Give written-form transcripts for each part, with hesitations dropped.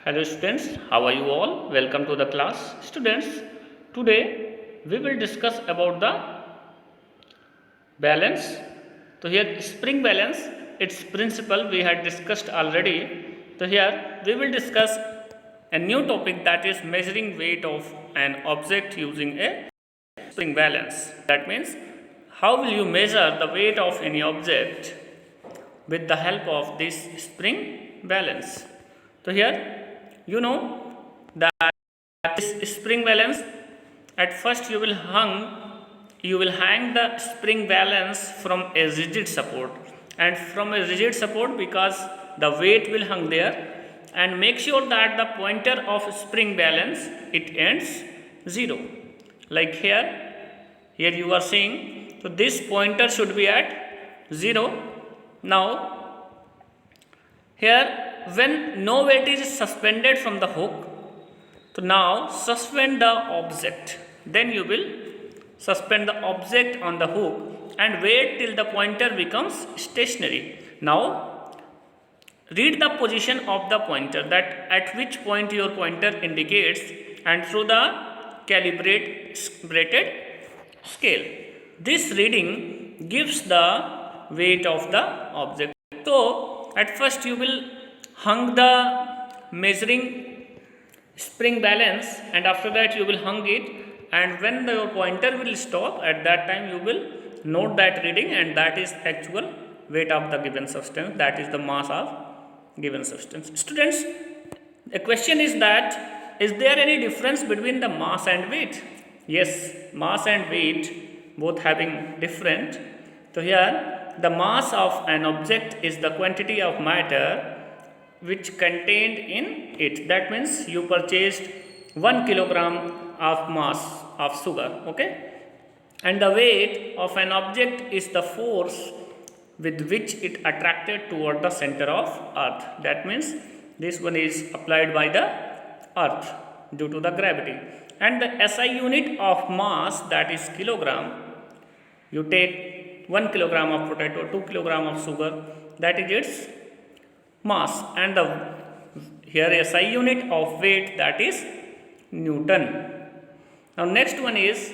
Hello students, how are you all? Welcome to the class. Students, today we will discuss about the balance. So here spring balance, its principle we had discussed already. So here we will discuss a new topic, that is measuring weight of an object using a spring balance. That means how will you measure the weight of any object with the help of this spring balance. So here you know that this spring balance, at first you will hang the spring balance from a rigid support, and from a rigid support, because the weight will hang there, and make sure that the pointer of spring balance it ends 0, like here you are seeing. So this pointer should be at 0. Now here, when no weight is suspended from the hook, so now suspend the object. Then you will suspend the object on the hook and wait till the pointer becomes stationary. Now read the position of the pointer, that at which point your pointer indicates, and through the calibrated scale. This reading gives the weight of the object. So at first you will hang the measuring spring balance, and after that you will hang it, and when your pointer will stop, at that time you will note that reading, and that is actual weight of the given substance, that is the mass of given substance. Students, a question is that, is there any difference between the mass and weight? Yes, mass and weight both having different. So here the mass of an object is the quantity of matter which contained in it. That means you purchased 1 kilogram of mass of sugar, okay? And the weight of an object is the force with which it attracted toward the center of earth. That means this one is applied by the earth due to the gravity. And the SI unit of mass, that is kilogram. You take 1 kilogram of potato, 2 kilogram of sugar, that is its mass, and the here SI unit of weight, that is Newton. Now next one is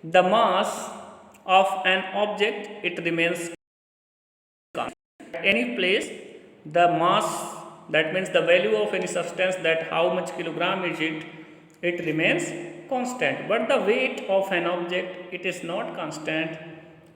the mass of an object, it remains constant. At any place the mass, that means the value of any substance, that how much kilogram is it remains constant. But the weight of an object, it is not constant,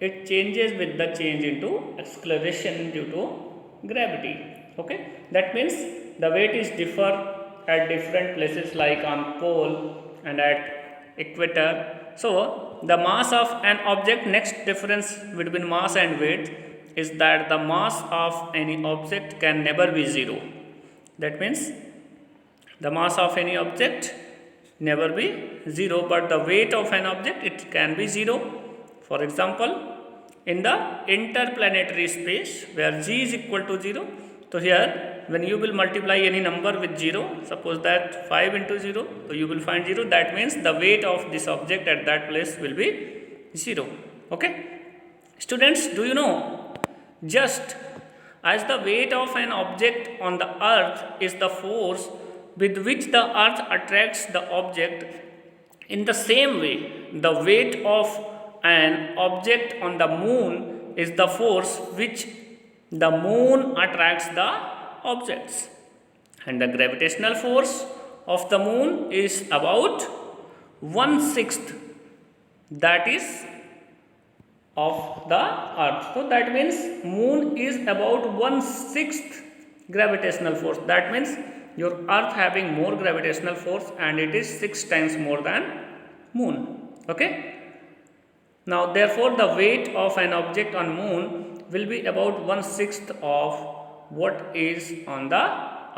it changes with the change into acceleration due to gravity. Okay, that means the weight is differ at different places, like on pole and at equator. So the mass of an object, next difference between mass and weight is that the mass of any object can never be 0. That means the mass of any object never be 0, but the weight of an object, it can be 0. For example, in the interplanetary space where g is equal to 0, so here when you will multiply any number with 0, suppose that 5 into 0, so you will find 0. That means the weight of this object at that place will be 0. Okay, students, do you know, just as the weight of an object on the earth is the force with which the earth attracts the object, in the same way the weight of an object on the moon is the force which the moon attracts the objects, and the gravitational force of the moon is about 1/6, that is of the earth. So that means moon is about 1/6 gravitational force. That means your earth having more gravitational force, and it is 6 times more than moon. Okay, now therefore the weight of an object on moon will be about 1/6 of what is on the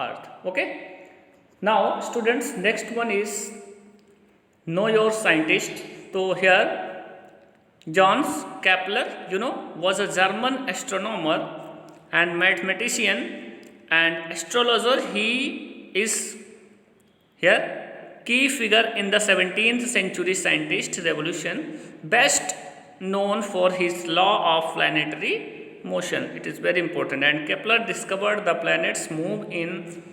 earth. Okay, now students, next one is know your scientist. So here Johannes Kepler, was a German astronomer and mathematician and astrologer. He is here key figure in the 17th century scientist revolution, best known for his law of planetary motion. It is very important, and Kepler discovered the planets move in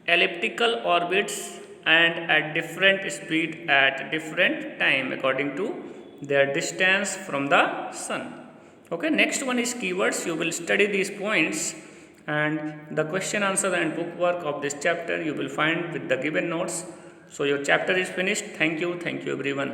elliptical orbits and at different speed at different time according to their distance from the sun. Okay, next one is keywords. You will study these points and the question answer and book work of this chapter you will find with the given notes. So your chapter is finished. Thank you everyone.